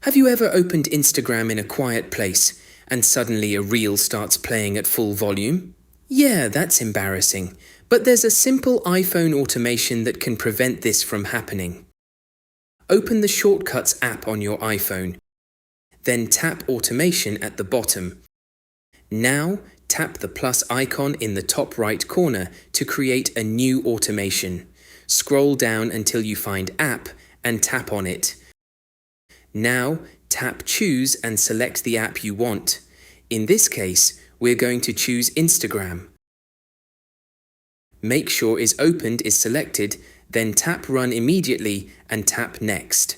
Have you ever opened Instagram in a quiet place and suddenly a reel starts playing at full volume? Yeah, that's embarrassing. But there's a simple iPhone automation that can prevent this from happening. Open the Shortcuts app on your iPhone. Then tap Automation at the bottom. Now, tap the plus icon in the top right corner to create a new automation. Scroll down until you find App and tap on it. Now, tap Choose and select the app you want. In this case, we're going to choose Instagram. Make sure is opened is selected, then tap Run immediately and tap Next.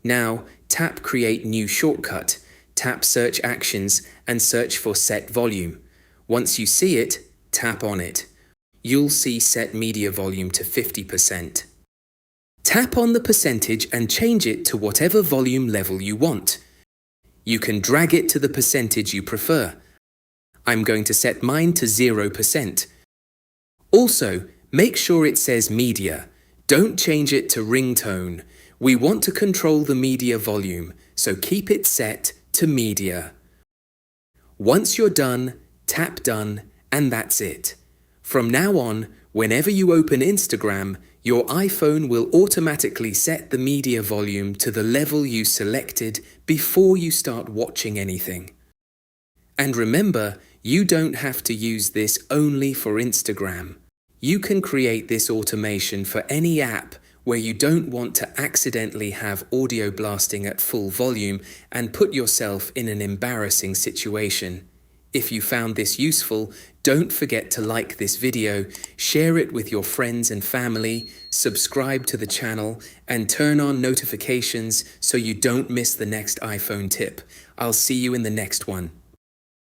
Now, tap Create New Shortcut, tap Search Actions and search for Set Volume. Once you see it, tap on it. You'll see Set Media Volume to 50%. Tap on the percentage and change it to whatever volume level you want. You can drag it to the percentage you prefer. I'm going to set mine to 0%. Also, make sure it says Media. Don't change it to Ringtone. We want to control the media volume, so keep it set to Media. Once you're done, tap Done, and that's it. From now on, whenever you open Instagram, your iPhone will automatically set the media volume to the level you selected before you start watching anything. And remember, you don't have to use this only for Instagram. You can create this automation for any app where you don't want to accidentally have audio blasting at full volume and put yourself in an embarrassing situation. If you found this useful, don't forget to like this video, share it with your friends and family, subscribe to the channel, and turn on notifications so you don't miss the next iPhone tip. I'll see you in the next one.